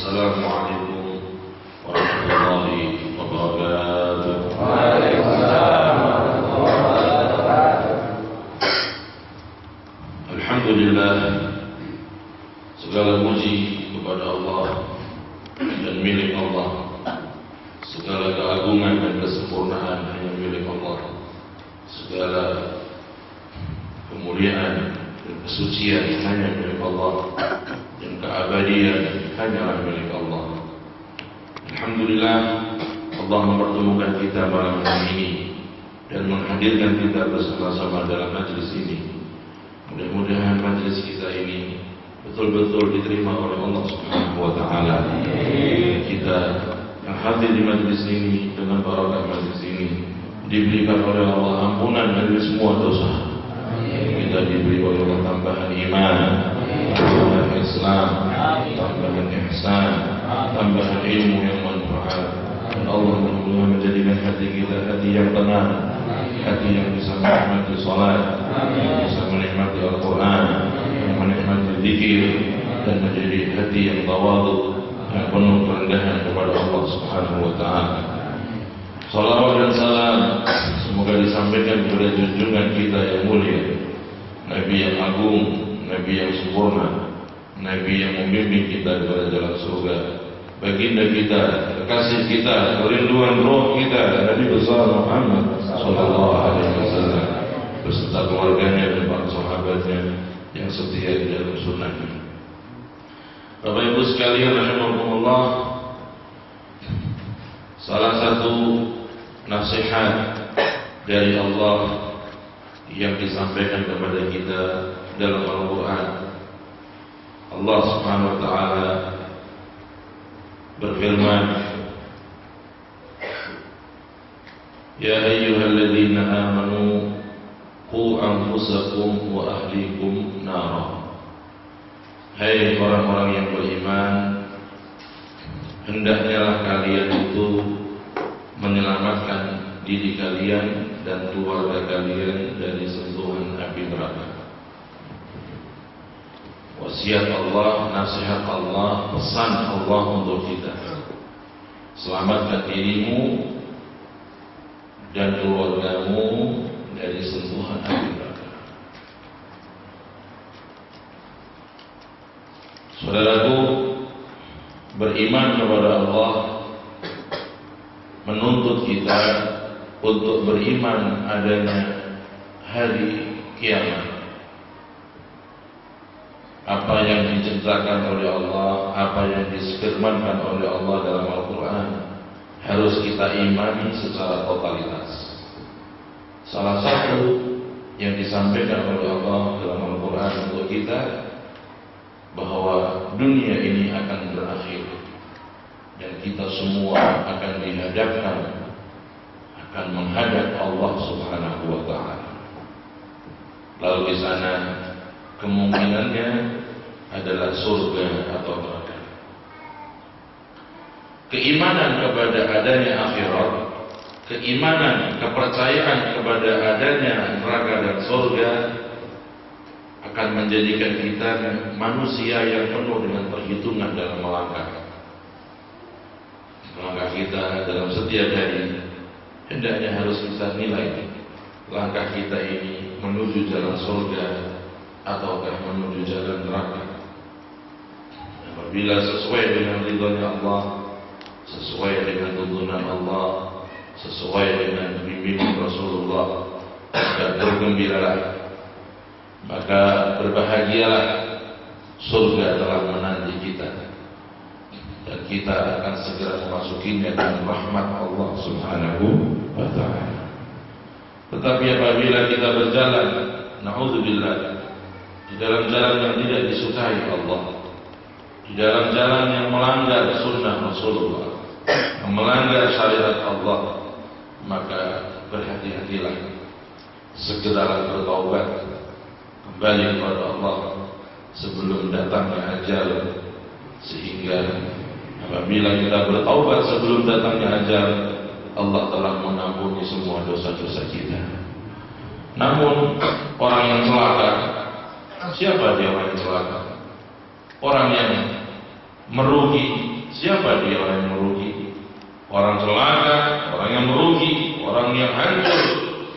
Assalamualaikum warahmatullahi wabarakatuh. Waalaikumsalam warahmatullahi wabarakatuh. Alhamdulillah, segala puji kepada Allah dan milik Allah. Segala keagungan dan kesempurnaan hanya milik Allah. Segala kemuliaan dan kesucian hanya milik Allah, dan keabadian hanyalah milik Allah. Alhamdulillah, Allah mempertemukan kita malam ini dan menghadirkan kita bersama-sama dalam majlis ini. Mudah-mudahan majlis kita ini betul-betul diterima oleh Allah Subhanahu wa taala. Kita yang hadir di majlis ini dengan barakah majlis ini diberikan oleh Allah ampunan dari semua dosa. Kita diberi oleh Allah tambahan iman, tambahan Islam, tambahan ihsan, tambahan ilmu yang manfaat. Dan Allah mudah-mudahan menjadikan hati kita hati yang tenang, hati yang bisa menikmati salat, yang bisa menikmati Al-Quran, yang menikmati zikir, dan menjadi hati yang tawadhu, yang penuh kerendahan kepada Allah Subhanahu wa taala. Salawat dan salam semoga disampaikan kepada junjungan kita yang mulia, Nabi yang agung, Nabi yang sempurna, Nabi yang membimbing kita kepada jalan surga, baginda kita, kekasih kita, kerinduan roh kita, Nabi besar Muhammad sallallahu alaihi wasallam beserta keluarganya dan para sahabatnya yang setia di dalam sunnahnya. Bapak Ibu sekalian rahimakumullah, salah satu nasihat dari Allah yang disampaikan kepada kita dalam Al-Quran, Allah Subhanahu wa taala berfirman, Ya ayyuhalladzina amanu qu anfusakum wa ahlikum nara. Hai orang-orang yang beriman, hendaknya kalian itu menyelamatkan diri kalian dan keluarga kalian dari sentuhan api neraka. Wasiat Allah, nasihat Allah, pesan Allah untuk kita, selamatkan dirimu dan keluargamu dari sentuhan api neraka. Saudaraku, beriman kepada Allah menuntut kita untuk beriman adanya hari kiamat. Apa yang diceritakan oleh Allah, apa yang disfirmankan oleh Allah dalam Al-Quran harus kita imani secara totalitas. Salah satu yang disampaikan oleh Allah dalam Al-Quran untuk kita, bahwa dunia ini akan berakhir dan kita semua akan dihadapkan, akan menghadap Allah Subhanahu wa taala. Lalu di sana kemungkinannya adalah surga atau neraka. Keimanan kepada adanya akhirat, keimanan, kepercayaan kepada adanya neraka dan surga akan menjadikan kita manusia yang penuh dengan perhitungan dalam melangkah. Langkah kita dalam setiap hari hendaknya harus bisa nilai langkah kita ini menuju jalan surga ataukah menuju jalan neraka. Apabila sesuai dengan ridhonya Allah, sesuai dengan tuntunan Allah, sesuai dengan bimbingan Rasulullah, maka bergembiralah, maka berbahagialah, surga telah menanti kita dan kita akan segera memasukinya dengan rahmat Allah Subhanahu wa ta'ala. Tetapi apabila kita berjalan, na'udzubillah, di dalam jalan yang tidak disukai Allah, di dalam jalan yang melanggar sunnah Rasulullah, yang melanggar syariat Allah, maka berhati-hatilah, segeralah bertaubat, kembali kepada Allah sebelum datangnya ajal, sehingga apabila kita bertaubat sebelum datangnya ajal, Allah telah mengampuni semua dosa-dosa kita. Namun orang yang celaka, siapa dia orang yang celaka? Orang yang merugi. Siapa dia orang yang merugi? Orang celaka, orang yang merugi, orang yang hancur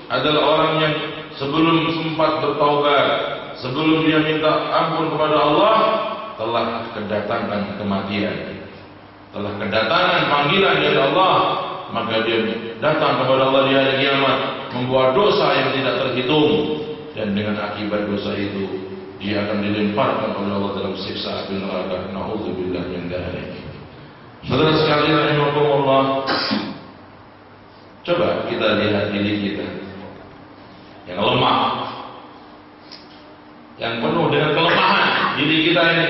adalah orang yang sebelum sempat bertaubat, sebelum dia minta ampun kepada Allah, telah kedatangan kematian, telah kedatangan panggilan dari Allah, maka dia datang kepada Allah di hari kiamat membawa dosa yang tidak terhitung, dan dengan akibat dosa itu dia akan dilemparkan oleh Allah dalam siksa api neraka. Nauzubillah min dzalik. Saudara sekalian rahimakumullah, coba kita lihat diri kita yang lemah, yang penuh dengan kelemahan diri kita ini.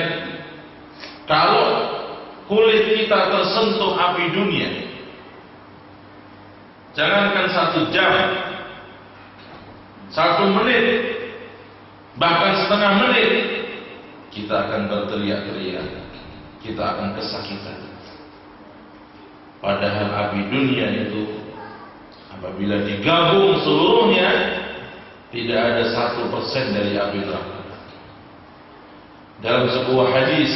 Kalau kulit kita tersentuh api dunia, jangankan 1 jam, 1 menit, bahkan setengah menit, kita akan berteriak-teriak, kita akan kesakitan. Padahal api dunia itu apabila digabung seluruhnya tidak ada 1% dari api neraka. Dalam sebuah hadis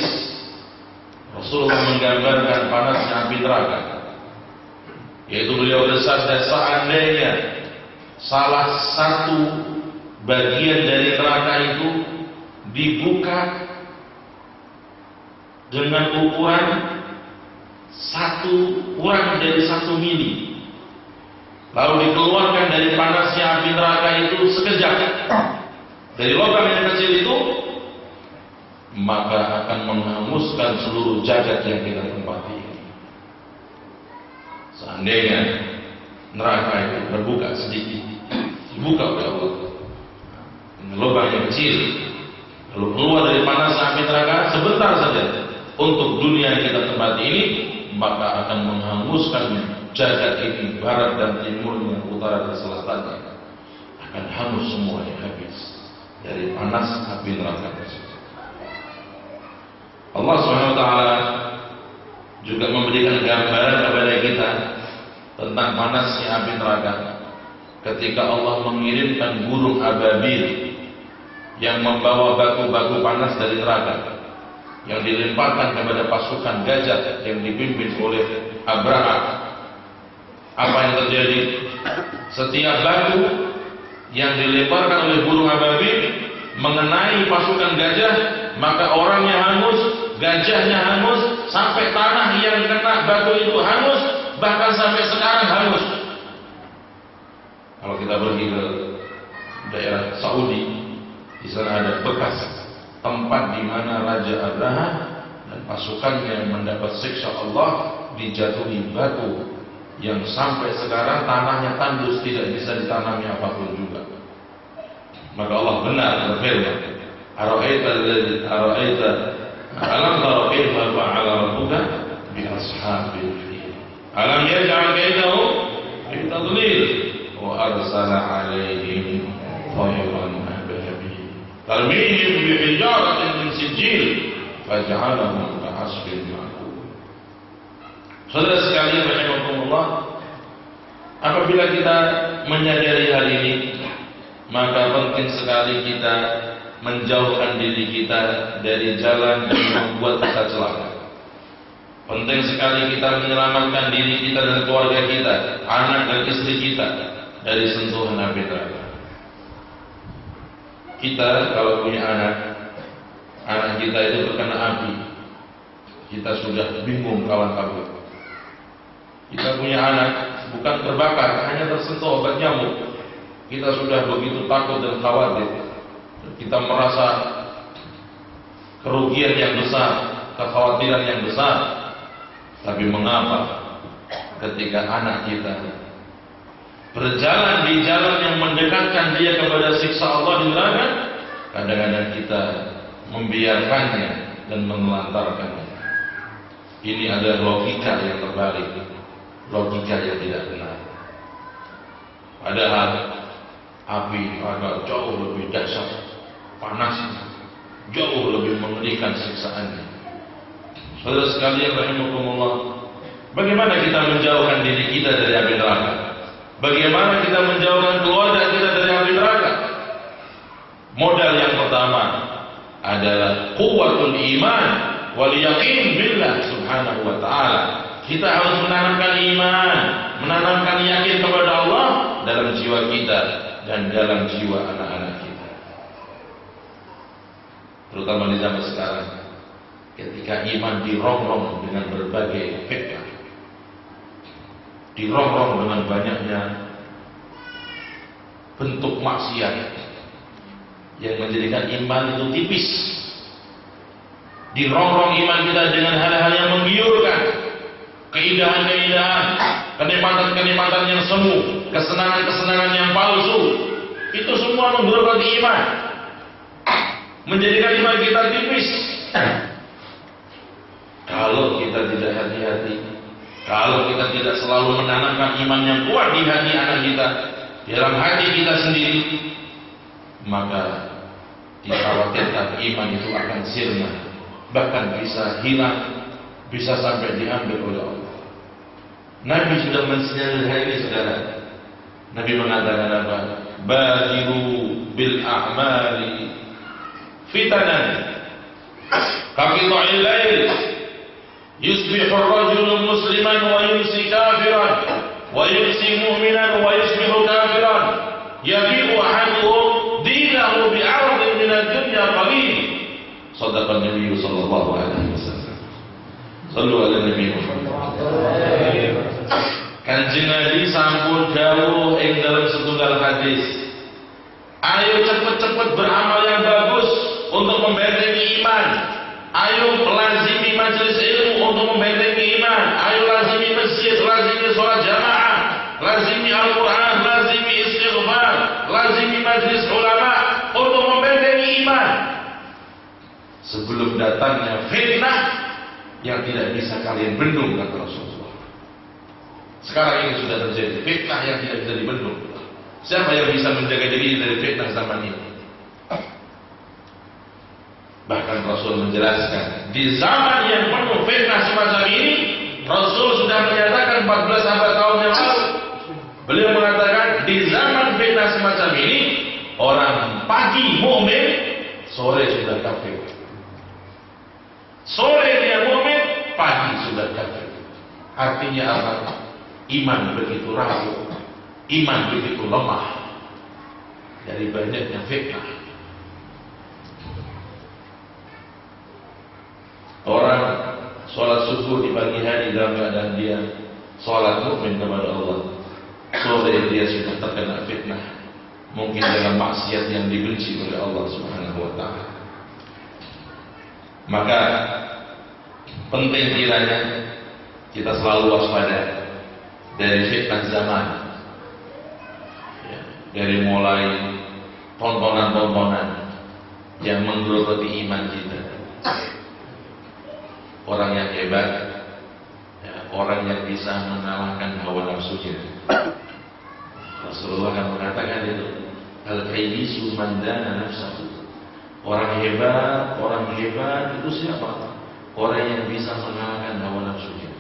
Rasulullah menggambarkan panasnya api neraka, yaitu beliau bersabda, seandainya salah satu bagian dari neraka itu dibuka dengan ukuran 1 kurang dari 1 mili, lalu dikeluarkan dari panasnya api neraka itu sekejap dari logam yang kecil itu, maka akan menghanguskan seluruh jagat yang kita tempati. Seandainya neraka itu terbuka sedikit, dibuka oleh Allah dengan lubang yang kecil, lalu keluar dari panasnya api neraka sebentar saja untuk dunia yang kita tempati ini, maka akan menghanguskan jagat ini, barat dan timurnya, utara dan selatannya, akan hangus semuanya, habis dari panas api neraka tersebut. Allah SWT juga memberikan gambaran kepada kita tentang panasnya api neraka ketika Allah mengirimkan burung ababil yang membawa batu-batu panas dari neraka, yang dilemparkan kepada pasukan gajah yang dipimpin oleh Abraha. Apa yang terjadi? Setiap batu yang dilemparkan oleh burung ababil mengenai pasukan gajah, maka orangnya hangus, gajahnya hangus, sampai tanah yang kena batu itu hangus, bahkan sampai sekarang hangus. Kalau kita pergi ke daerah Saudi, di sana ada bekas tempat di mana Raja Abraha dan pasukannya mendapat siksa Allah, dijatuhi batu yang sampai sekarang tanahnya tandus, tidak bisa ditanami apapun juga. Maka Allah benar berfirman, alam tara kaifa fa'ala rabbuka bi ashabil fil alam yaj'al kaidahum fi tadlil wa arsala 'alaihim tayran ababil tarmihim bi hijaratin min sijil faj'alahum ka'asfin ma'kul. Saudara sekalian rahimakumullah, apabila kita menyadari hal ini, maka penting sekali kita menjauhkan diri kita dari jalan yang membuat kita celaka. Penting sekali kita menyelamatkan diri kita dan keluarga kita, anak dan istri kita dari sentuhan api neraka. Kita kalau punya anak kita itu terkena api, kita sudah bingung kawan kabur. Kita punya anak bukan terbakar, hanya tersentuh obat nyamuk, kita sudah begitu takut dan khawatir. Kita merasa kerugian yang besar, kekhawatiran yang besar. Tapi mengapa ketika anak kita berjalan di jalan yang mendekatkan dia kepada siksa Allah di neraka, kadang-kadang kita membiarkannya dan menelantarkannya? Ini adalah logika yang terbalik, logika yang tidak benar. Padahal api agak jauh lebih dahsyat, panasnya jauh lebih mengerikan siksaannya. Saudara sekalian rahimakumullah, bagaimana kita menjauhkan diri kita dari api neraka? Bagaimana kita menjauhkan keluarga kita dari api neraka? Modal yang pertama adalah quwwatul iman wal yaqin billah subhanahu wa ta'ala. Kita harus menanamkan iman, menanamkan yakin kepada Allah dalam jiwa kita dan dalam jiwa anak-anak kita. Terutama di zaman sekarang, ketika iman dirongrong dengan berbagai fitnah, dirongrong dengan banyaknya bentuk maksiat yang menjadikan iman itu tipis, dirongrong iman kita dengan hal-hal yang menggiurkan, keindahan-keindahan, kenikmatan-kenikmatan yang semu, kesenangan-kesenangan yang palsu, itu semua menggerogoti iman, menjadikan iman kita tipis. Kalau kita tidak hati-hati, kalau kita tidak selalu menanamkan iman yang kuat di hati anak kita, di dalam hati kita sendiri, maka dikhawatirkan iman itu akan sirna, bahkan bisa hilang, bisa sampai diambil oleh Allah. Nabi sudah mensinyalir hal ini, saudara. Nabi mengatakan apa? Badiru bil a'mali fitanan kaqita'il lail yusbihu ar-rajulu musliman wa yumsi kafiran wa yumsi mu'minan wa yusbihu kafiran yabi'u ahaduhum dinahu bi'ardin min ad-dunya qalil. Shadaqa an-nabiy sallallahu alaihi wasallam. Sallu ala nabi Muhammad. Kanjeng Nabi sampun dawuh ing dalam setunggal hadis, ayo cepet-cepet beramal yang bagus untuk membentengi iman. Ayo lazimi majelis ilmu untuk membentengi iman. Ayo lazimi masjid, lazimi sholat jamaah, lazimi Al-Quran, lazimi istighfar, lazimi majelis ulama untuk membentengi iman. Sebelum datangnya fitnah yang tidak bisa kalian bendung, kata Rasulullah. Sekarang ini sudah terjadi fitnah yang tidak bisa dibendung. Siapa yang bisa menjaga diri dari fitnah zaman ini? Bahkan Rasul menjelaskan, di zaman yang penuh fitnah semacam ini, Rasul sudah menyatakan 14 abad tahun yang lalu. Beliau mengatakan, di zaman fitnah semacam ini, orang pagi mukmin, sore sudah kafir. Sore dia mukmin, pagi sudah kafir. Artinya apa? Iman begitu rapuh, iman begitu lemah dari banyaknya fitnah. Orang sholat subuh di pagi hari dalam keadaan dia sholat mukmin kepada Allah, sore dia sudah terkena fitnah, mungkin dalam maksiat yang dibenci oleh Allah Subhanahu wa ta'ala. Maka penting kiranya kita selalu waspada dari fitnah zaman, ya, dari mulai tontonan-tontonan yang menggerogoti iman kita. Orang yang hebat, ya, orang yang bisa mengalahkan hawa nafsunya. Rasulullah akan mengatakan itu, al-kayyisu man dana nafsahu. Orang hebat itu siapa? Orang yang bisa mengalahkan hawa nafsunya.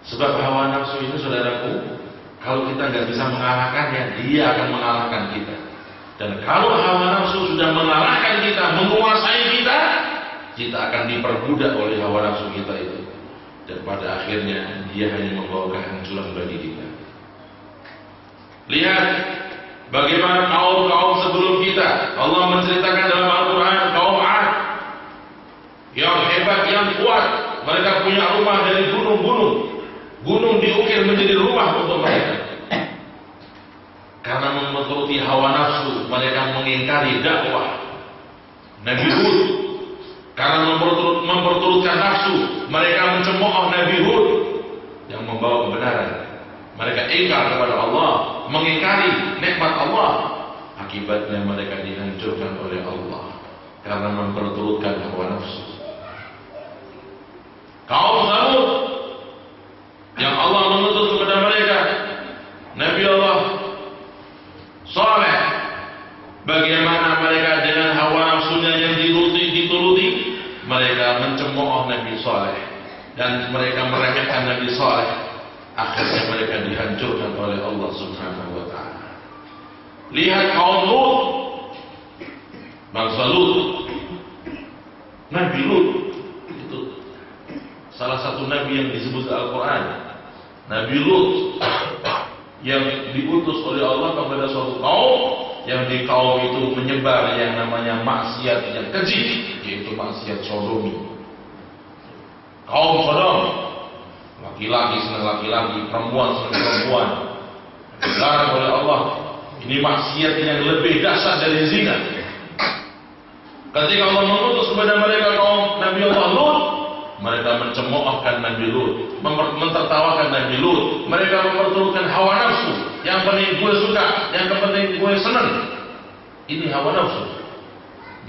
Sebab hawa nafsu itu, saudaraku, kalau kita nggak bisa mengalahkannya, dia akan mengalahkan kita. Dan kalau hawa nafsu sudah mengalahkan kita, menguasai kita, kita akan diperbudak oleh hawa nafsu kita itu. Dan pada akhirnya dia hanya membawa kehancuran bagi kita. Lihat bagaimana kaum-kaum sebelum kita. Allah menceritakan dalam Al-Quran kaum 'Ad yang hebat, yang kuat. Mereka punya rumah dari gunung-gunung. Gunung diukir menjadi rumah untuk mereka. Karena menuruti hawa nafsu, mereka mengingkari dakwah Nabi Hud. Karena memperturutkan nafsu, mereka mencemooh Nabi Hud yang membawa kebenaran. Mereka ingkar kepada Allah, mengingkari nikmat Allah. Akibatnya mereka dihancurkan oleh Allah karena memperturutkan hawa nafsu. Kaum Tsamud yang Allah mengutus kepada mereka Nabi Allah Saleh, bagaimana mereka dengan hawa nafsunya yang dituruti, mereka mencemooh Nabi Saleh dan mereka meremehkan Nabi Saleh. Akhirnya mereka dihancurkan oleh Allah Subhanahu wa ta'ala. Lihat kaum Lut, bangsa Lut, Nabi Lut salah satu nabi yang disebut Al-Quran, Nabi Lut, yang diutus oleh Allah kepada suatu kaum, yang di kaum itu menyebar yang namanya maksiat yang keji, yaitu maksiat sodomi. Kaum Sodom, laki-laki senang laki-laki, perempuan senang perempuan, dilarang oleh Allah. Ini maksiat yang lebih dahsyat dari zina. Ketika Allah mengutus kepada mereka kaum Nabi Allah Lut, mereka mencemoohkan Nabi Lut, mentertawakan Nabi Lut. Mereka memperturutkan hawa nafsu. Yang paling gue suka, yang penting gue senang. Ini hawa nafsu.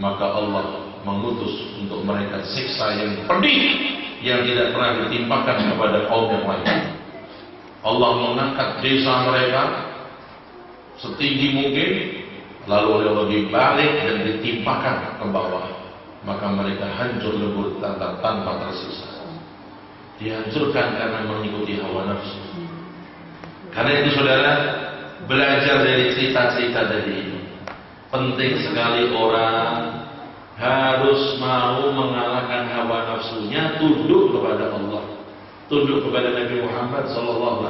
Maka Allah mengutus untuk mereka siksa yang pedih, yang tidak pernah ditimpakan kepada kaum yang lain. Allah mengangkat desa mereka setinggi mungkin, lalu Allah dibalik dan ditimpakan ke bawah. Maka mereka hancur lebur tanpa tersiksa. Dihancurkan karena mengikuti hawa nafsu. Karena itu saudara, belajar dari cerita-cerita tadi ini. Penting sekali orang harus mau mengalahkan hawa nafsunya, tunduk kepada Allah, tunduk kepada Nabi Muhammad SAW.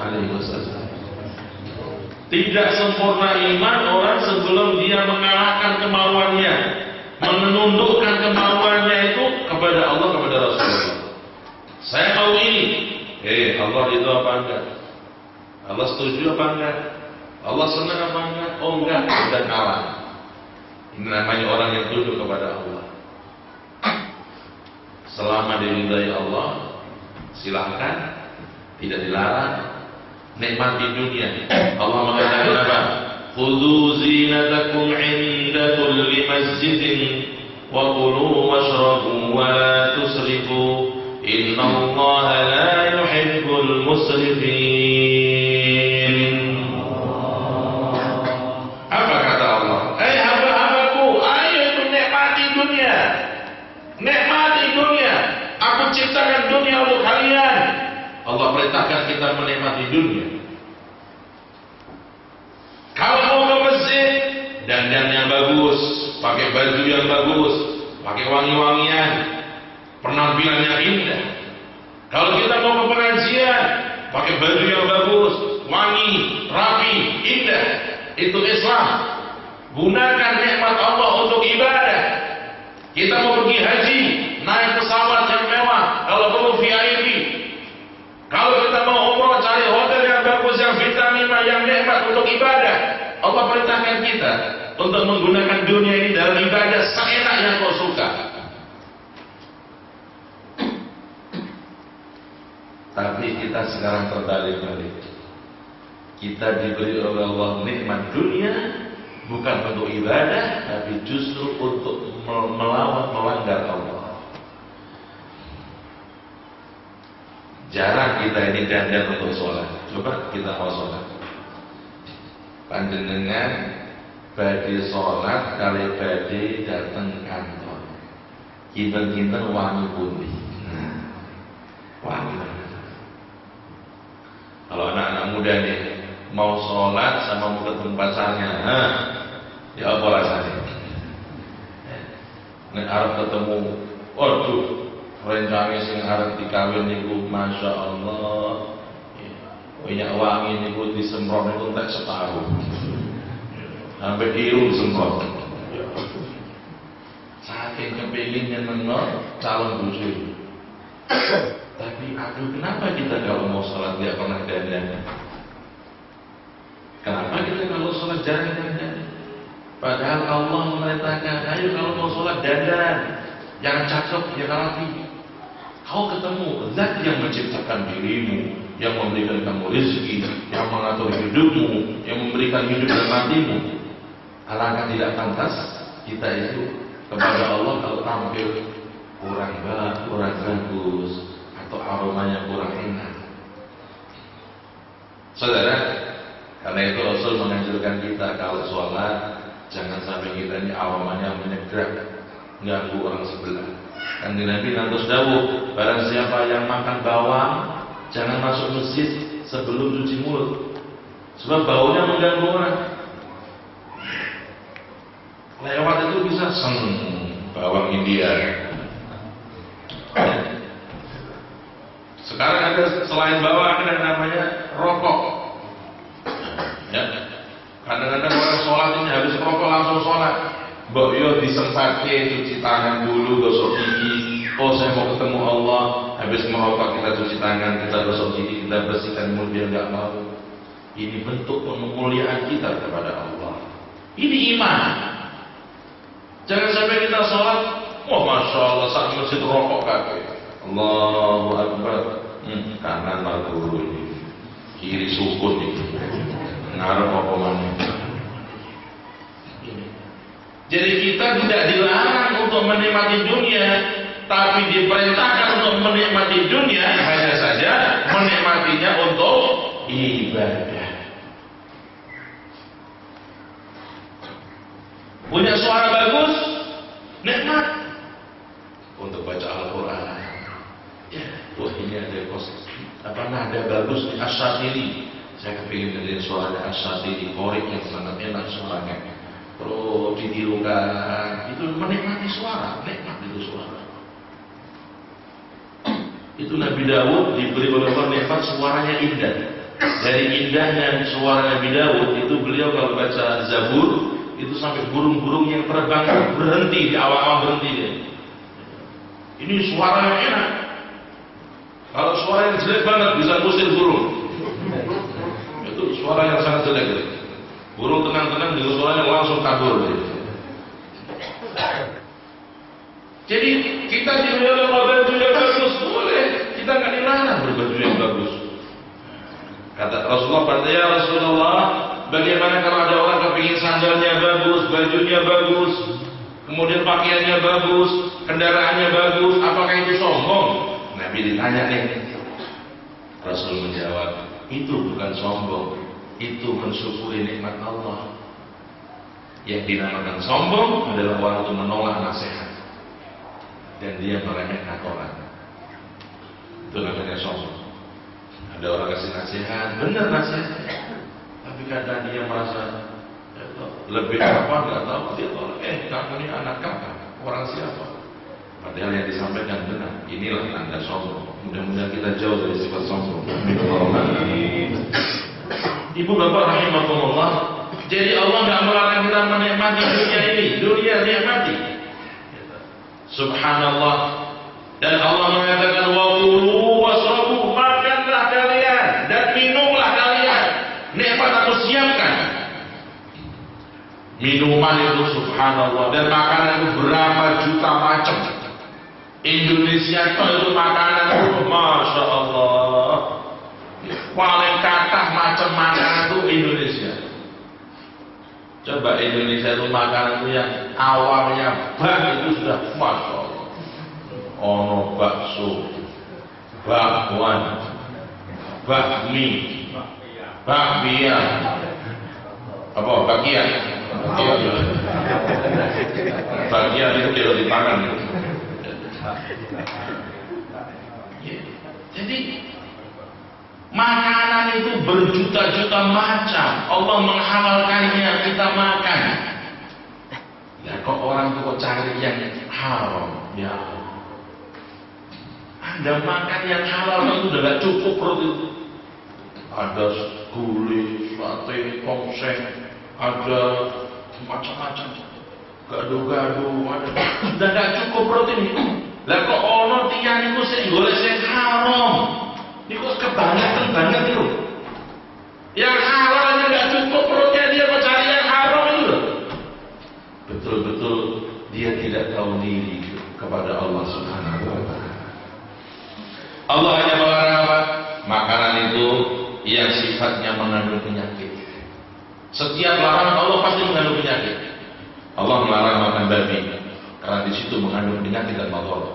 Tidak sempurna iman orang sebelum dia mengalahkan kemauannya, menundukkan kemauannya itu kepada Allah, kepada Rasulullah. Saya mau ini, Allah itu apa enggak? Allah setuju apa enggak? Allah senang apa enggak? Oh enggak, sudah kalah. Ini namanya orang yang tunduk kepada Allah. Selama diridai Allah, silahkan, tidak dilarang. Nikmati dunia. Allah mengatakan apa? Khudhu zinatakum 'inda kulli masjidin wa kulu washrabu wa la tusrifu innallaha la yuhibbul musrifin. Apa kata Allah? Hamba-hambaku, ayo itu nikmati dunia. Nikmati dunia. Aku ciptakan dunia untuk kalian. Allah perintahkan kita menikmati dunia. Kalau mau ke masjid, dandan yang bagus, pakai baju yang bagus, pakai wangi-wangian, penampilan yang indah. Kalau kita mau ke pengajian, pakai baju yang bagus, wangi, rapi, indah. Itu Islam. Gunakan nikmat Allah untuk ibadah. Kita mau pergi haji, naik pesawat yang mewah, kalau perlu VIP. Kalau kita mau umroh, cari hotel yang bagus, yang vitamin, yang nikmat untuk ibadah. Allah perintahkan kita untuk menggunakan dunia ini dalam ibadah seenak yang kau suka. Tapi kita sekarang terbalik-balik. Kita diberi oleh Allah nikmat dunia bukan untuk ibadah, tapi justru untuk melanggar Allah. Jarang kita ini dandan untuk sholat. Coba kita mau sholat. Panjenengan badhe sholat kali badhe dateng kantor. Kinten-kinten wangi pundi. Wangi. Kalau anak-anak muda nih mau sholat sama mau ketemu pacarnya, ya apa rasanya? Nek arep ketemu, waduh, rencane sing arep dikawin niku masya Allah, minyak wangi niku disemprot niku entek separuh, sampai irung disemprot. Saking kepinginnya menor calon bojo. Tapi aduh, kenapa kita kalau mau sholat tidak pernah dandan? Kenapa kita kalau sholat jarang dandan? Padahal Allah memerintahkan, ayo kalau mau sholat dandan, jangan cakep, jangan rapi. Kau ketemu zat yang menciptakan dirimu, yang memberikan kamu rezeki, yang mengatur hidupmu, yang memberikan hidup dan matimu. Alangkah tidak pantas kita itu kepada Allah kalau tampil kurang bagus atau aromanya kurang enak. Saudara, karena itu Rasul menganjurkan kita kalau sholat jangan sampai kita ini aromanya menyegrap, ganggu orang sebelah. Dan Nabi nanti dawuh, barang siapa yang makan bawang jangan masuk masjid sebelum cuci mulut, sebab baunya mengganggu orang. Lewat itu bisa bawang India. Sekarang ada selain bawah ada namanya rokok. Ya. Kadang-kadang orang sholat ini habis rokok langsung sholat. Mbok yo disempatke cuci tangan dulu, gosok gigi. Oh saya mau ketemu Allah. Habis merokok kita cuci tangan, kita gosok gigi, kita bersihkan mulut biar nggak mau. Ini bentuk pemuliaan kita kepada Allah. Ini iman. Jangan sampai kita sholat, wah masya Allah saat masjid rokok kakek. Allahu Akbar. Kanan lagu ini, kiri sukun ini. Ngarep apa mana? Jadi kita tidak dilarang untuk menikmati dunia, tapi diperintahkan untuk menikmati dunia, hanya saja menikmatinya untuk ibadah. Punya suara bagus, nikmat untuk baca Al-Quran. Ya, wah ini ada nada bagus di Asy-Syatiri. Saya kepingin dengerin suaranya Asy-Syatiri, korek yang sangat enak suaranya. Terus ditirukan, itu menikmati suara, nikmat itu suara. Itu Nabi Daud diberi oleh Allah nikmat suaranya indah. Dari indahnya suara Nabi Daud itu beliau kalau baca Zabur itu sampai burung-burung yang terbang berhenti di awal-awal berhenti dia. Ini suaranya enak. Kalau suara yang jelek banget bisa usir burung. Itu suara yang sangat jelek. Burung tenang-tenang dengan suaranya langsung kabur. Jadi kita diberi baju yang bagus boleh, kita nggak dilarang berbaju yang bagus. Kata Rasulullah pada ya Rasulullah, bagaimana kalau ada orang kepingin sandalnya bagus, bajunya bagus, kemudian pakaiannya bagus, kendaraannya bagus, apakah itu sombong? Nabi ditanya nih, Rasul menjawab, itu bukan sombong, itu mensyukuri nikmat Allah. Yang dinamakan sombong adalah orang itu menolak nasihat dan dia meremehkan orang. Itu namanya sombong. Ada orang kasih nasihat, benar nasihat, tapi kadang dia merasa lebih apa nggak tahu, dia tahu, kamu ini anak kakak, orang siapa? Padahal yang disampaikan benar. Inilah tanda sombong. Mudah-mudahan kita jauh dari sifat sombong. Ibu bapak rahimahumullah. Jadi Allah nggak melarang kita menikmati dunia ini. Dunia nikmati. Subhanallah. Dan Allah mengatakan wa kulu wasrabu, makanlah kalian dan minumlah kalian. Nikmat aku siapkan. Minuman itu subhanallah, dan makanan itu berapa juta macam. Indonesia itu makanan itu masya Allah paling kathah macam makanan itu Indonesia. Coba Indonesia itu makanan itu yang awalnya itu sudah masya Allah. Ono bakso, bakwan, bakmi, bakpia, apa bagian? Bagian itu tidak di tangan. Jadi makanan itu berjuta-juta macam. Allah menghalalkannya, kita makan. Ya kok orang itu kok cari yang haram? Ya Anda makan yang halal itu udah gak cukup perut itu. Ada gulai, sate, tongseng, ada macam-macam, gado-gado, ada. Sudah gak cukup perut ini. Lah kok ono tiyang niku sing golek sing haram. Niku kebanyakan banget itu. Yang halal aja enggak cukup perutnya, dia mau cari yang haram itu loh. Betul-betul dia tidak tahu diri kepada Allah Subhanahu wa taala. Allah hanya melarang apa? Makanan itu yang sifatnya mengandung penyakit. Setiap larangan Allah pasti mengandung penyakit. Allah melarang makan babi karena di situ mengandung penyakit dan madarat.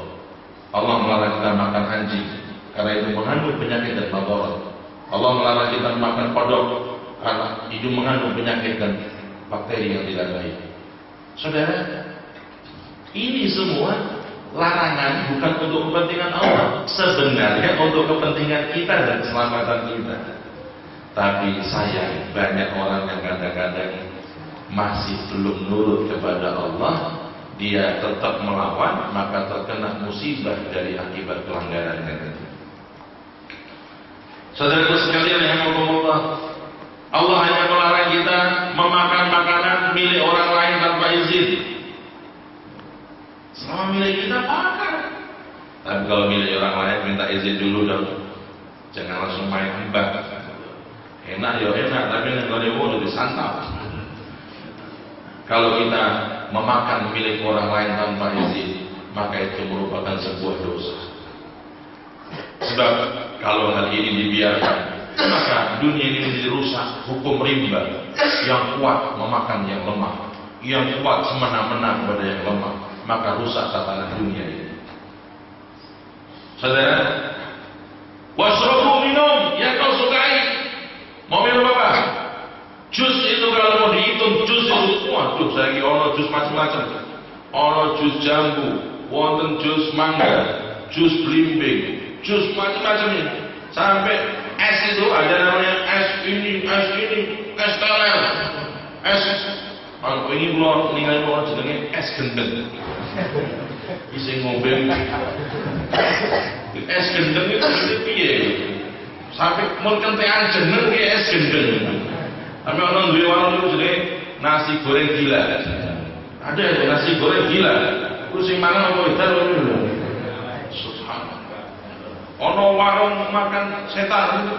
Allah melarang kita makan anjing karena itu mengandung penyakit dan madarat. Allah melarang kita makan kodok karena itu mengandung penyakit dan bakteri yang tidak baik. Saudara, ini semua larangan bukan untuk kepentingan Allah, sebenarnya untuk kepentingan kita dan keselamatan kita. Tapi sayang, banyak orang yang kadang-kadang masih belum nurut kepada Allah, dia tetap melawan, maka terkena musibah dari akibat pelanggarannya. Saudaraku sekalian yang Allah, Allah hanya melarang kita memakan makanan milik orang lain tanpa izin. Selama milik kita makan. Tapi kalau milik orang lain minta izin dulu dong. Jangan langsung main hibah. Enak ya enak, tapi kalau dia mau disantap. Kalau kita memakan milik orang lain tanpa izin, maka itu merupakan sebuah dosa. Sebab kalau hal ini dibiarkan, maka dunia ini menjadi rusak. Hukum rimba, yang kuat memakan yang lemah, yang kuat semena-mena kepada yang lemah, maka rusak tatanan dunia ini. Saudara, wasrobu minum yang kau sukai. Mau minum apa? Jus itu kalau mau dihitung jus itu, waduh saya lagi ono jus macam-macam. Ono jus jambu, wonten jus mangga, jus blimbing, jus macam-macam ini. Sampai es itu ada namanya es ini, es teler, es. Kalau ini belum ninggalin orang jenenge es gendeng. Isi ngombe. Es gendeng itu piye? Sampai mun kentekan jeneng ki es gendeng. Tapi orang duwe warung itu jenenge nasi goreng gila. Ada nasi goreng gila. Ku sing mangan apa wedar lho. Subhanallah. Ono warung makan setan.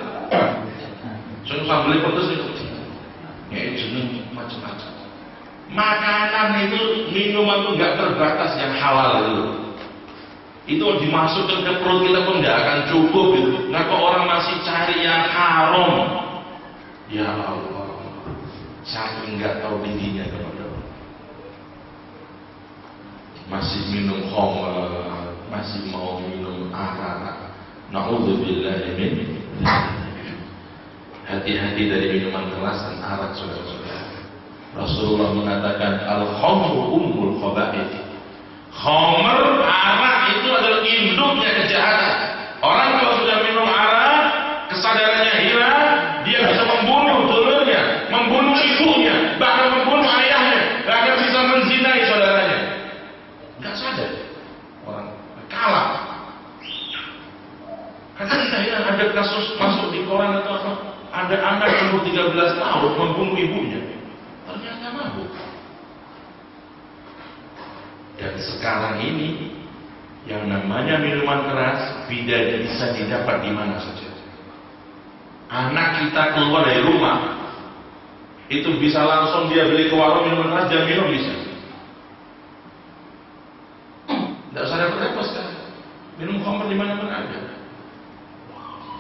Sing sambel pedes itu. Ya jeneng macam-macam. Makanan itu, minuman itu enggak terbatas yang halal itu. Itu dimasukkan ke perut kita pun enggak akan cukup gitu. Nah kok orang masih cari yang haram? Ya Allah, saking enggak tahu tingginya kepada Allah. Masih minum khamr, masih mau minum arak. Na'udzubillahi min. Hati-hati dari minuman keras dan arak, saudara-saudara. Rasulullah mengatakan al-khamru ummul khaba'ith. Khamr, arak itu adalah induknya kejahatan. Orang kalau sudah minum arak, kesadarannya hilang, dia bisa membunuh dulurnya, membunuh ibunya, bahkan membunuh ayahnya, bahkan bisa menzinai saudaranya. Enggak sadar. Orang kalah. Karena kita hilang, ada kasus masuk di koran itu apa? Ada anak umur 13 tahun membunuh ibunya. Ternyata mabuk. Dan sekarang ini yang namanya minuman keras bisa didapat di mana saja. Anak kita keluar dari rumah itu bisa langsung dia beli ke warung minuman keras dan minum bisa. Tidak usah repot-repot kan. Minum khamr di mana-mana ada.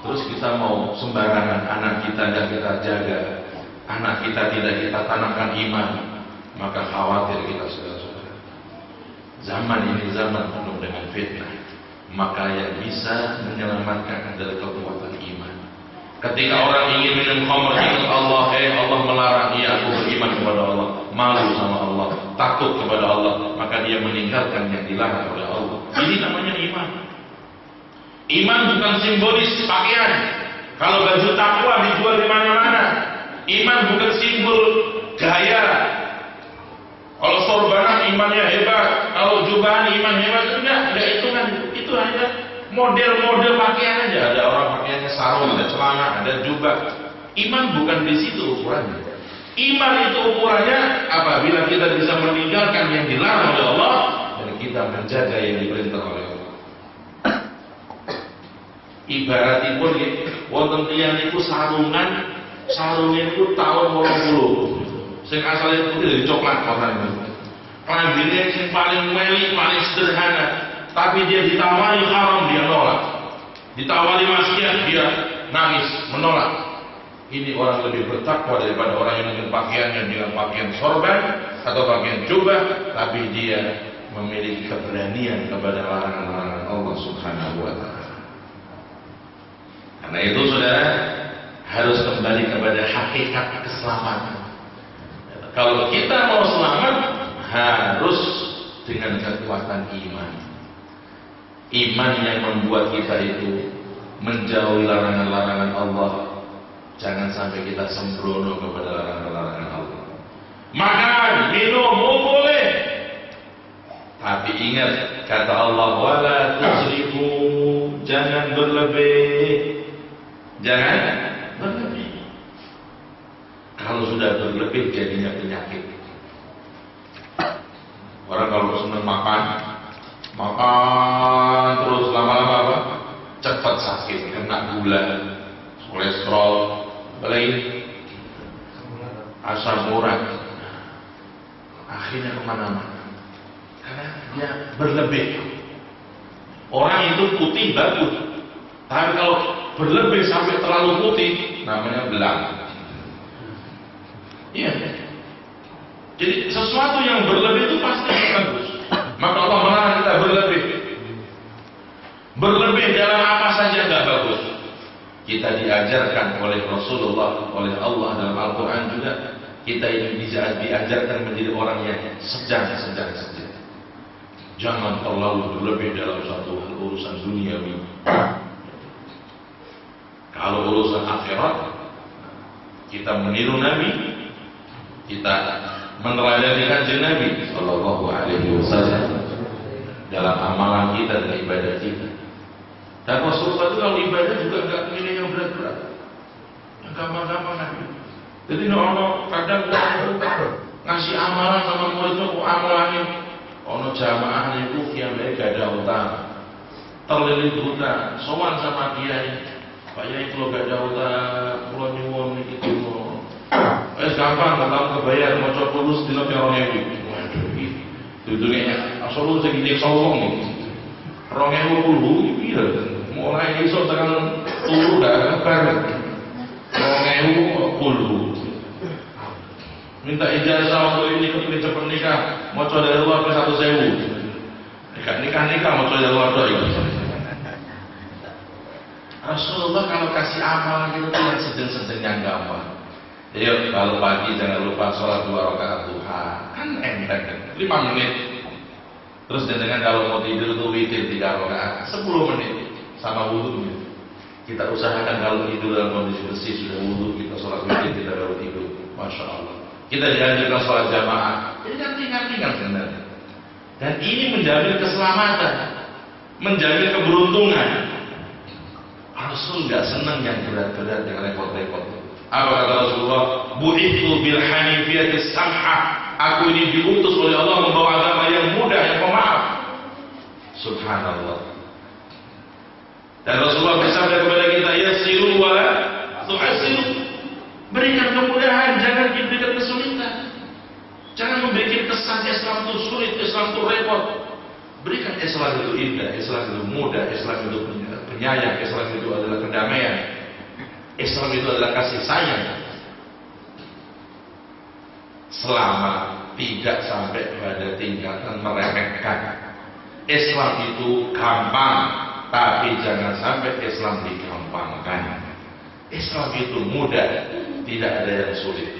Terus kita mau sembarangan anak kita dan kita jaga. Anak kita tidak kita tanamkan iman, maka khawatir kita saudara-saudara. Zaman ini zaman penuh dengan fitnah, maka yang bisa menyelamatkan adalah kekuatan iman. Ketika orang ingin minum khamr, ingat Allah, Allah melarang, aku beriman kepada Allah, malu sama Allah, takut kepada Allah, maka dia meninggalkan yang dilarang oleh Allah. Ini namanya iman. Iman bukan simbolis pakaian. Kalau baju takwa dijual di mana-mana. Iman bukan simbol gaya. Kalau sorbanan imannya hebat, kalau jubahan iman hebat, enggak itu kan. Itu hanya model-model pakaian aja. Ada orang pakaiannya sarung, ada celana, ada jubah. Iman bukan di situ ukurannya. Iman itu ukurannya apabila kita bisa meninggalkan yang dilarang oleh Allah dan kita menjaga yang diperintah oleh Allah. Ibaratipun wonten tiyang niku sarungan itu tahun 80. Sing asale putih dari coklat warnanya. Klambine sing paling meli, paling sederhana, tapi dia ditawari haram dia nolak. Ditawari maksiat dia nangis, menolak. Ini orang lebih bertakwa daripada orang yang dengan pakaiannya dengan pakaian sorban atau pakaian jubah, tapi dia memiliki keberanian kepada larangan-larangan Allah Subhanahu wa taala. Karena itu saudara harus kembali kepada hakikat keselamatan. Kalau kita mau selamat harus dengan kekuatan iman. Iman yang membuat kita itu menjauhi larangan-larangan Allah. Jangan sampai kita sembrono kepada larangan-larangan Allah. Makan, minum, boleh. Tapi ingat kata Allah, wala tusrifu, jangan berlebih. Jangan berlebih. Kalau sudah berlebih jadinya penyakit. Orang kalau senang makan terus lama-lama apa? Cepat sakit, kena gula, kolesterol, apalagi asam urat. Akhirnya kemana-mana. Karena dia berlebih. Orang itu putih bagus, tapi kalau berlebih sampai terlalu putih, namanya belang. Iya. Jadi sesuatu yang berlebih itu pasti bagus. Maka Allah melarang kita berlebih. Berlebih dalam apa saja tidak bagus. Kita diajarkan oleh Rasulullah, oleh Allah dalam Al-Quran juga. Kita ini diajarkan menjadi orang yang sedang. Jangan terlalu berlebih dalam satu urusan duniawi. Kalau urusan akhirat, kita meniru Nabi, kita meneladani kanjeng Nabi Sallallahu Alaihi Wasallam dalam amalan kita dan ibadah kita. Dan Rasulullah itu kalau ibadah juga nggak pilih yang berat-berat, yang gampang-gampang Nabi. Jadi kadang ngasih amalan sama muridnya, kok amalannya ono jamaah itu yang mereka gak ada utang, terlilit hutang, sowan sama kiai, Pak Yai kalau gak ada utang, pulau nyuwun itu mau, gampang, kalau kebayar mau coba lulus di lebih orang ibu, duduknya asal segini sombong nih, orang ibu puluh, iya, mulai esok tekan turu gak kabar, orang ibu puluh. Minta ijazah untuk ini kepilih cepat nikah, mau coba dari luar ke 1.000. Nikah mau coba dari luar doa. Rasulullah kalau kasih amal gitu tuh yang sedang yang gampang. Jadi kalau pagi jangan lupa sholat 2 rakaat duha, kan enteng, 5 menit. Terus dengan kalau mau tidur tuh witir 3 rakaat, 10 menit sama wudhu. Kita usahakan kalau tidur dalam kondisi bersih sudah wudhu, kita sholat witir tidak baru tidur, masya Allah. Kita dianjurkan sholat jamaah, jadi kan ringan-ringan sebenarnya. Dan ini menjamin keselamatan, menjamin keberuntungan. Rasul nggak senang yang berat-berat, yang repot-repot. Apa kata Rasulullah? Bu'ithu bil hanifiyatis samha. Aku ini diutus oleh Allah membawa agama yang mudah, yang pemaaf. Subhanallah. Dan Rasulullah bersabda kepada kita, yassiru wa la tu'assiru. Berikan kemudahan, jangan diberikan kesulitan. Jangan memberikan kesan Islam itu sulit, Islam itu repot. Berikan Islam itu indah, Islam itu mudah, Islam itu penyayang, Islam itu adalah kedamaian, Islam itu adalah kasih sayang. Selama tidak sampai pada tingkatan meremehkan. Islam itu gampang, tapi jangan sampai Islam digampangkan. Islam itu mudah, tidak ada yang sulit.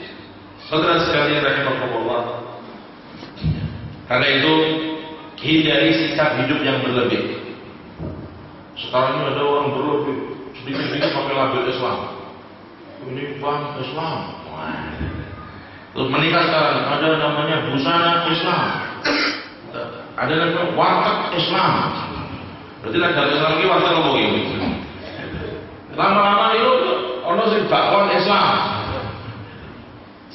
Saudara sekalian rahimakumullah. Karena itu hindari sikap hidup yang berlebih. Sekarang ini ada orang berlebih, sedikit-sedikit pakai label Islam. Ini bang Islam. Terus menikah sekarang ada namanya busana Islam, ada namanya warteg Islam. Berarti negara Islam ini warteg ngomong ini. Lama-lama itu ono sing bakwan Islam.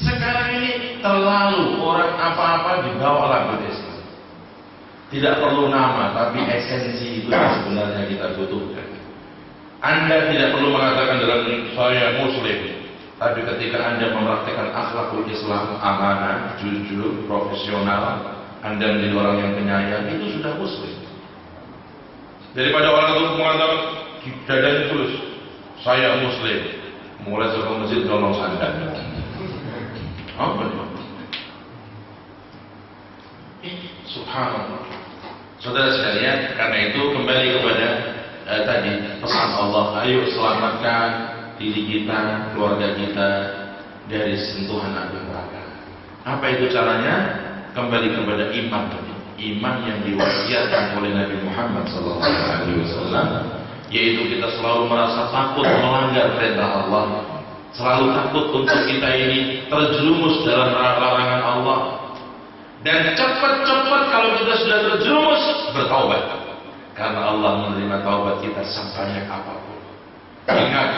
Sekarang ini terlalu orang apa-apa dibawa label Islam. Tidak perlu nama, tapi esensi itu yang sebenarnya kita butuhkan. Anda tidak perlu mengatakan dalam saya Muslim, tapi ketika Anda mempraktikkan akhlakul Islam, amanah, jujur, profesional, Anda menjadi orang yang penyayang, itu sudah Muslim. Daripada orang itu mengatakan di dadanya tulis saya Muslim, mulai ke masjid nolong sandan. Apa nih? Subhanallah. Saudara sekalian, karena itu kembali kepada tadi pesan Allah, ayo selamatkan diri kita, keluarga kita dari sentuhan api neraka. Apa itu caranya? Kembali kepada iman tadi. Iman yang diwasiatkan oleh Nabi Muhammad SAW, yaitu kita selalu merasa takut melanggar perintah Allah, selalu takut untuk kita ini terjerumus dalam larangan Allah, dan cepat-cepat kalau kita sudah terjerumus bertaubat, karena Allah menerima taubat kita sebanyak apapun. Ingat,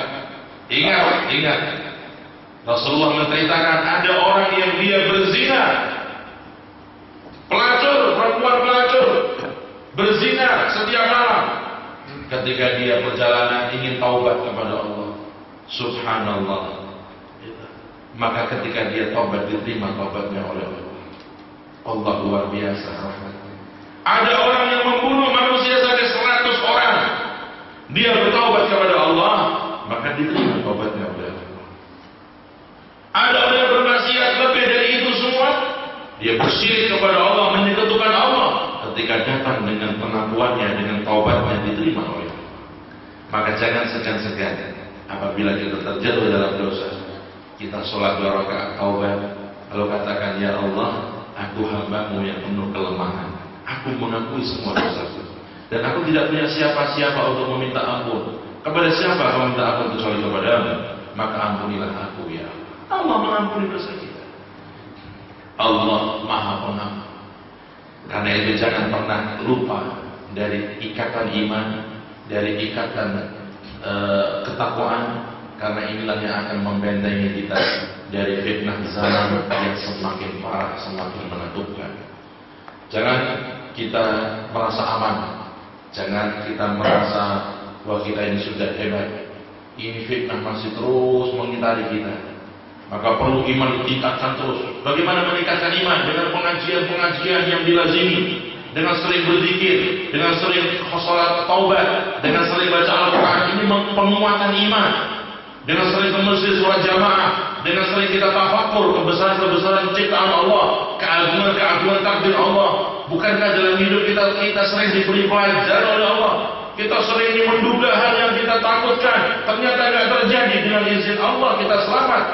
Ingat. Rasulullah menceritakan ada orang yang dia berzina, perempuan pelacur, berzina setiap malam. Ketika dia perjalanan ingin taubat kepada Allah, subhanallah, maka ketika dia taubat diterima taubatnya oleh Allah. Allah luar biasa rahmatnya. Ada orang yang membunuh manusia sampai 100 orang, dia bertaubat kepada Allah, maka diterima taubatnya oleh Allah. Ada orang yang bermaksiat lebih dari itu semua, dia bersyirik kepada Allah, menyekutukan Allah. Ketika datang dengan pengakuannya, dengan taubatnya diterima oleh Allah. Maka jangan segan-segan apabila kita terjatuh dalam dosa, kita sholat 2 rakaat taubat, lalu katakan, ya Allah, aku hamba-Mu yang penuh kelemahan, aku mengakui semua dosaku, dan aku tidak punya siapa-siapa untuk meminta ampun. Kepada siapa aku minta ampun kecuali kepada-Mu? Maka ampunilah aku ya Allah. Allah mengampuni dosa kita. Allah Maha Pengampun. Karena itu jangan pernah lupa dari ikatan iman, dari ikatan ketakwaan, karena inilah yang akan membentengi kita dari fitnah zaman yang semakin parah, semakin menakutkan. Jangan kita merasa aman, jangan kita merasa bahwa kita ini sudah hebat. Ini fitnah masih terus mengitari kita. Maka perlu iman ditingkatkan terus. Bagaimana meningkatkan iman? Dengan pengajian-pengajian yang dilazimi, dengan sering berzikir, dengan sering sholat taubat, dengan sering baca Al-Quran. Ini penguatan iman. Dengan sering ke masjid sholat jamaah, dengan sering kita tafakur kebesaran-kebesaran ciptaan Allah, keagungan-keagungan takdir Allah. Bukankah dalam hidup kita sering diberi pelajaran oleh Allah? Kita sering menduga hal yang kita takutkan, ternyata tidak terjadi. Dengan izin Allah kita selamat.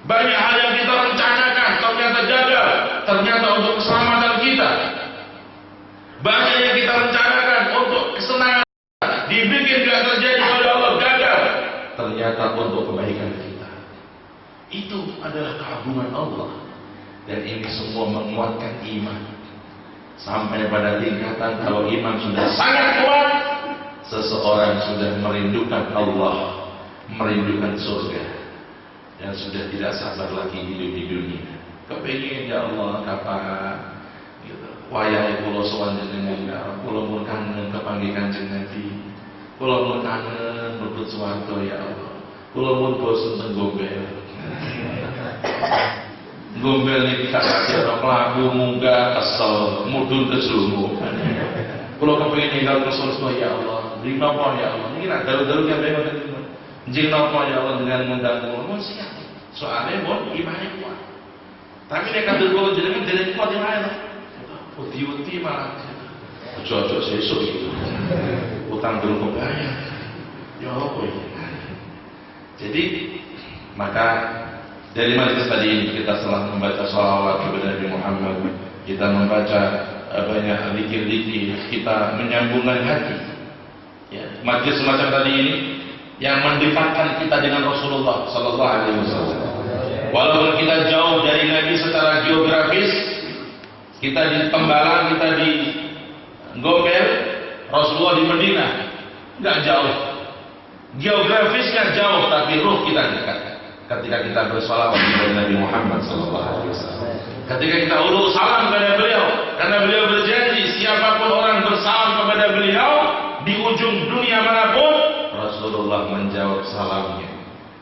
Banyak hal yang kita rencanakan, ternyata gagal, ternyata untuk keselamatan kita. Banyak yang kita rencanakan untuk kesenangan, dibikin tidak terjadi oleh Allah, gagal, ternyata untuk kebaikan kita. Itu adalah keagungan Allah. Dan ini semua menguatkan iman. Sampai pada tingkatan kalau iman sudah sangat kuat, seseorang sudah merindukan Allah, merindukan surga, dan sudah tidak sabar lagi hidup di dunia. Kepingin ya Allah kapan gitu. Wayahe kula sowan jenengan, kula mun kangen kepanggih Kanjeng Nabi. Kula mun kangen mlebet swarga ya Allah. Kula mun bosen teng gombel. Gombel iki kakek mlaku munggah kesel, mudhun kesumu. Kula kepengin ninggal ke surga ya Allah. Di napa ya Allah? Iki nak dalu-dalu kabeh ngoten. Jeng napa ya Allah dengan ngundang mun siap. Soalnya bon imane kuat. Tapi nek kabeh kula jenengan dereng kuat imane. Uti-uti malah. Ojo-ojo sesuk itu. Utang belum kebayar. Ya apa ini? Jadi maka dari majelis tadi ini kita setelah membaca shalawat kepada Nabi Muhammad, kita membaca banyak zikir-zikir, kita menyambungkan hati. Ya, majelis semacam tadi ini yang mendekatkan kita dengan Rasulullah Sallallahu Alaihi Wasallam. Walaupun kita jauh dari Nabi secara geografis, kita di Tembalang, kita di Gombel, Rasulullah di Medina, nggak jauh. Geografis nggak jauh, tapi ruh kita dekat. Ketika kita bersalawat kepada Nabi Muhammad Sallallahu Alaihi Wasallam, ketika kita ulul salam kepada beliau, karena beliau berjanji siapapun orang bersalam kepada beliau di ujung dunia manapun, Rasulullah menjawab salamnya.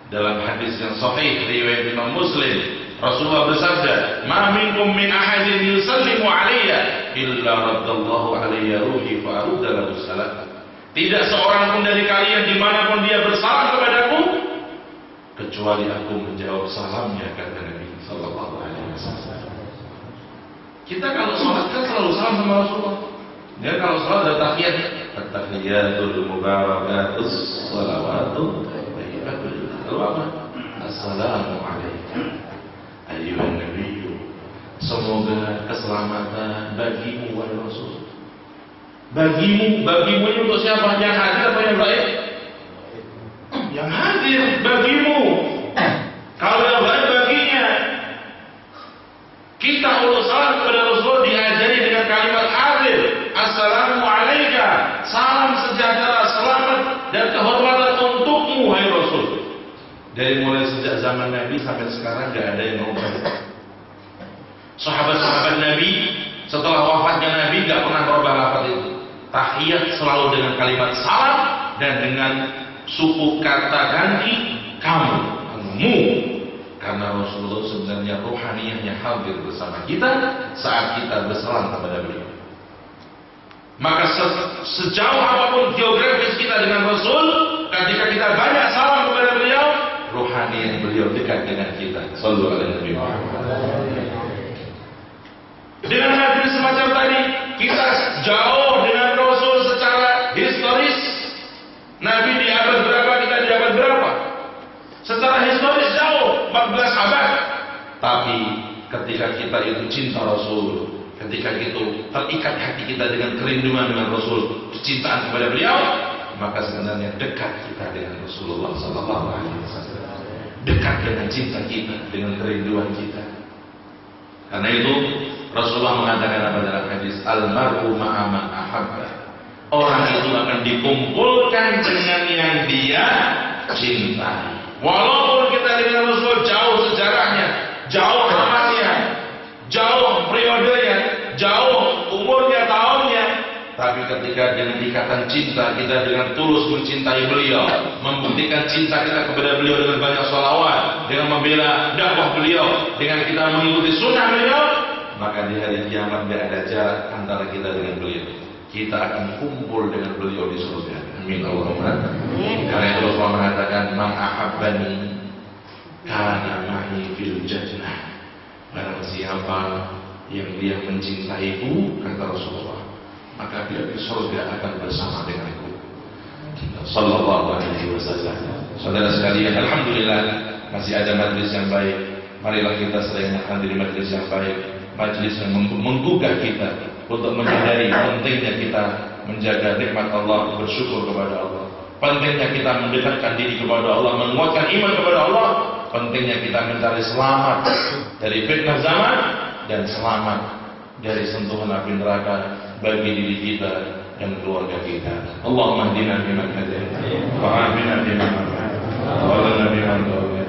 Dalam hadis yang sahih riwayat Imam Muslim, Rasulullah bersabda, "Ma minkum min ahadin yusallimu alayya illa raddallahu alayya ruhi fa arudda lahu salam." Tidak seorang pun dari kalian dimanapun dia bersalam kepadaku, kecuali aku menjawab salamnya, kata Nabi Sallallahu Alaihi Wasallam. Kita kalau sholat kan selalu salam sama Rasulullah. Ya kalau sholat ada tahiyat, at-tahiyatul mubarakatus shalawatu thayyibatul. Lalu apa? Assalamualaikum ayyuhan nabiyyu. Semoga keselamatan bagimu wahai Rasul. Bagimu ini untuk siapa? Yang hadir atau yang gaib? Yang hadir bagimu. Kalau yang gaib baginya. Kita ulul salam kepada Rasul diajari dengan kalimat hadir. Assalamualaikum. Salam sejahtera, selamat dan kehormatan untukmu wahai Rasul. Dari mulai sejak zaman Nabi sampai sekarang gak ada yang merubah. Sahabat-sahabat Nabi setelah wafatnya Nabi gak pernah merubah lafaz itu. Tahiyat selalu dengan kalimat salam dan dengan suku kata ganti kamu. Karena Rasulullah sebenarnya rohaniyahnya hadir bersama kita saat kita bersalam kepada beliau. Maka sejauh apapun geografis kita dengan Rasul, ketika kita banyak salam kepada beliau, rohaniyah beliau dekat dengan kita. Sallallahu alaihi wasallam. Dengan hadis semacam tadi, kita jauh dengan Rasul secara historis. Nabi di abad berapa, kita di abad berapa? Secara historis jauh, 14 abad. Tapi ketika kita itu cinta Rasul, ketika itu terikat hati kita dengan kerinduan dengan Rasul, kecintaan kepada beliau, maka sebenarnya dekat kita dengan Rasulullah sallallahu alaihi wasallam. Dekat dengan cinta kita, dengan kerinduan kita. Karena itu Rasulullah mengatakan apa dalam hadis, al-mar'u ma'a man ahabba. Orang itu akan dikumpulkan dengan yang dia cintai. Walaupun kita dengan Rasul jauh sejarahnya, jauh zamannya, jauh periodenya, jauh umurnya, tahunnya, tapi ketika dengan ikatan cinta kita dengan tulus mencintai beliau, membuktikan cinta kita kepada beliau dengan banyak sholawat, dengan membela dakwah beliau, dengan kita mengikuti sunnah beliau, maka di hari kiamat tidak ada jarak antara kita dengan beliau. Kita akan kumpul dengan beliau di surga. Amin Allahumma. Karena itu Rasulullah mengatakan, man ahabbani kana ma'i fil jannah. Barang siapa yang dia mencintaiku, kata Rasulullah, maka dia di surga akan bersama denganku. Sallallahu alaihi wasallam. Saudara sekalian, alhamdulillah masih ada majlis yang baik. Marilah kita sering menghadiri majlis yang baik, majlis yang menggugah kita untuk menyadari pentingnya kita menjaga nikmat Allah, bersyukur kepada Allah. Pentingnya kita mendekatkan diri kepada Allah, menguatkan iman kepada Allah. Pentingnya kita mencari selamat dari fitnah zaman dan selamat dari sentuhan api neraka bagi diri kita dan keluarga kita. Allahumma hdina fiman hadait, wa afina fiman afait, wa lana fiman tawait,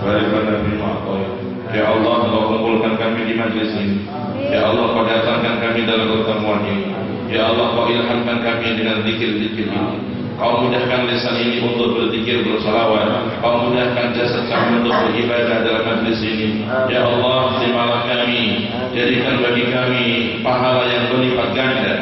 wa rifana fiman a'tait. Ya Allah, Engkau kumpulkan kami di majlis ini. Ya Allah, Kau datangkan kami dalam pertemuan ini. Ya Allah, Kau ilhamkan kami dengan zikir-zikir ini. Kau mudahkan lisan ini untuk berzikir, bersalawat. Kau mudahkan jasad kami untuk beribadah dalam majlis ini. Ya Allah, terimalah kami, jadikan bagi kami pahala yang berlipat ganda,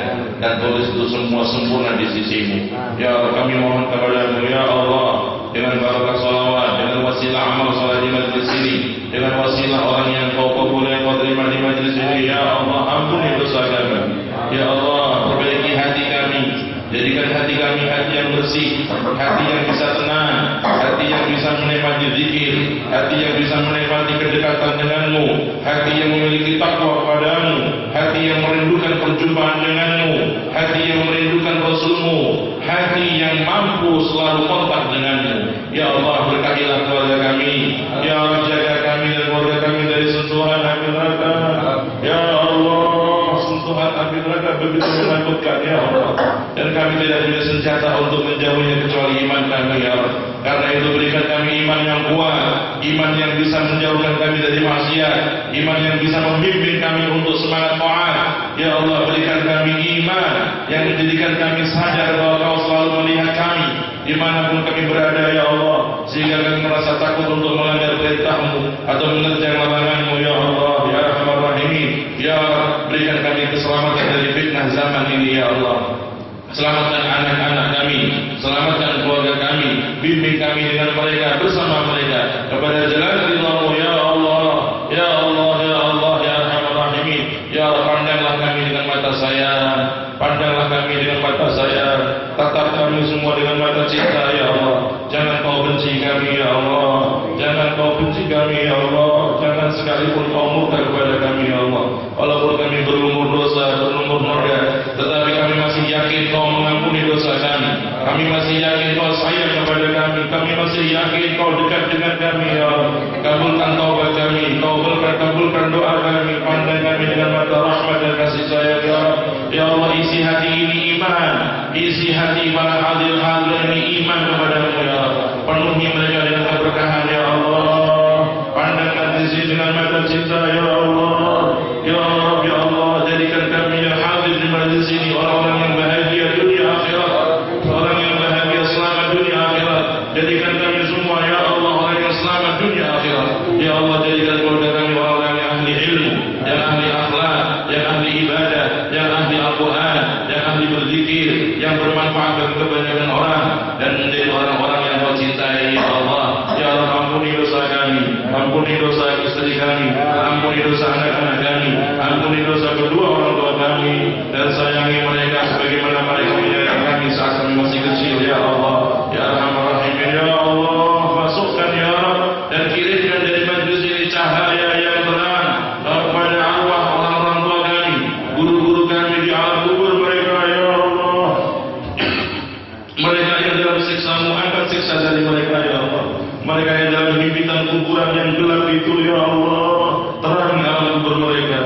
dan tulis itu semua sempurna di sisimu. Ya Allah, kami mohon kepada-Mu, ya Allah, dengan barakah salawat, dengan wasilah amal salat di majlis ini, dengan wasilah orang yang Kau boleh Kau terima di majlis ini, ya Allah, ampuni dosa kami. Ya Allah, perbaiki hati kami, jadikan hati kami hati yang bersih, hati yang bisa tenang, hati yang bisa menikmati zikir, hati yang bisa menikmati kedekatan denganmu, hati yang memiliki takwa kepadamu, hati yang merindukan perjumpaan denganmu, hati yang merindukan Rasulmu, hati yang mampu selalu kontak denganmu. Ya Allah, berkahilah keluarga kami. Ya Allah, jaga kami dan keluarga kami dari sentuhan api neraka. Ya Allah, sentuhan api neraka begitu menakutkan, ya Allah. Dan kami tidak punya senjata untuk menjauhnya kecuali iman kami, ya Allah. Karena itu berikan kami iman yang kuat, iman yang bisa menjauhkan kami dari maksiat, iman yang bisa membimbing kami untuk semangat taat. Ya Allah, berikan kami iman yang menjadikan kami sadar bahwa Kau selalu melihat kami dimanapun kami berada, ya Allah, sehingga kami merasa takut untuk melanggar perintah-Mu atau menerjang larangan-Mu, ya Allah, ya Arhamar Rahimin. Ya Allah, berikan kami keselamatan dari fitnah zaman ini, ya Allah. Selamatkan anak-anak kami, selamatkan keluarga kami, bimbing kami dengan mereka, bersama mereka kepada jalan ridha-Mu, ya Allah, ya Allah, ya Allah, ya Arhamar Rahimin. Ya Allah, pandanglah kami dengan mata sayang, pandanglah kami dengan mata sayang, tatap kami semua dengan mata cinta, ya Allah. Jangan Kau benci kami, ya Allah, jangan Kau benci kami, ya Allah, jangan sekalipun Kau murka kepada kami, ya Allah. Walaupun kami berlumur dosa, berlumur noda, tetapi kami masih yakin Kau mengampuni dosa kami. Kami masih yakin Kau sayang kepada kami. Kami masih yakin Kau dekat dengan kami, ya Allah. Kabulkan taubat kami, kabulkan doa kami, pandang kami dengan mata rahmat dan kasih sayang, ya Allah. Ya Allah, isi hati ini iman, isi hati para hadir-hadir ini iman kepada-Mu, ya Allah. Penuhi mereka dengan keberkahan, ya cinta ya Allah. Ya Allah, ya Allah, jadikan kami yang hadir di majlis ini orang-orang yang bahagia dunia akhirat, orang yang bahagia selamat dunia akhirat. Jadikan kami semua ya Allah orang yang selamat dunia akhirat. Ya Allah, jadikan keluarga kami orang-orang yang ahli ilmu, yang ahli akhlak, yang ahli ibadah, yang ahli Al-Quran, yang ahli berzikir, yang bermanfaat bagi kebanyakan orang, dan menjadi orang-orang yang kau cintai ya Allah. Ya Allah, ampuni dosa kami, ampuni dosa istri kami, ampuni dosa anak-anak kami, ampuni dosa kedua orang tua kami, dan sayangi mereka sebagaimana mereka menyayangi kami saat kami masih kecil ya Allah. Ya Arhamar Rahimin ya Allah, masukkan ya Rabb dan kirimkan dari majlis ini cahaya yang terang kepada arwah orang-orang tua kami, guru-guru kami di alam kubur mereka ya Allah. Mereka yang dalam siksamu, angkat siksa dari mereka ya Allah. Mereka yang dalam himpitan kuburan yang gelap itu ya Allah, terang alam kubur mereka.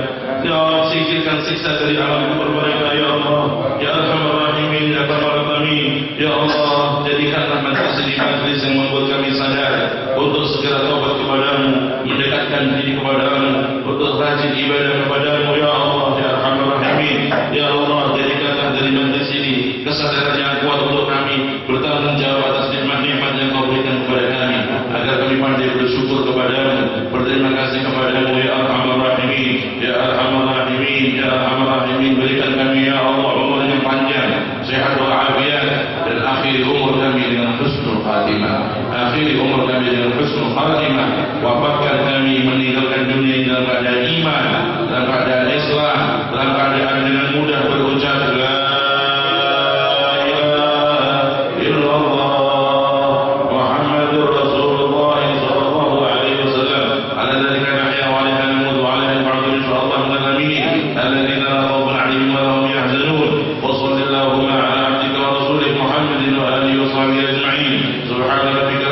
Ya Allah, singkirkan siksa dari alam kubur mereka ya Allah. Ya Arhamar Rahimin ya Arhamar Rahimin ya Allah, jadikanlah majlis ini majlis yang membuat kami sadar untuk segera taubat kepadamu, mendekatkan diri kepadamu, untuk rajin ibadah kepadamu ya Allah. Ya Arhamar Rahimin ya Allah, jadikanlah dari majlis ini kesadaran yang kuat untuk kami bertanggung jawab atas nikmat-nikmat yang kau berikan kepada kami, agar kami pandai bersyukur kepadamu, berterima kasih kepadamu ya Arhamar Rahimin ya Arhamar Rahimin ya Arhamar Rahimin. Berikan kami ya Allah umur yang panjang, sehat walafiat, dan akhiri umur kami dengan husnul khatimah, akhiri umur kami dengan husnul khatimah. Wafatkan kami meninggalkan dunia dalam keadaan iman, dalam keadaan Islam, dalam keadaan dengan mudah berucap la الذين لا خوف عليهم ولا هم يحزنون. وصل اللهم على عبدك ورسولك محمد وآله وصحبه أجمعين. سبحان ربك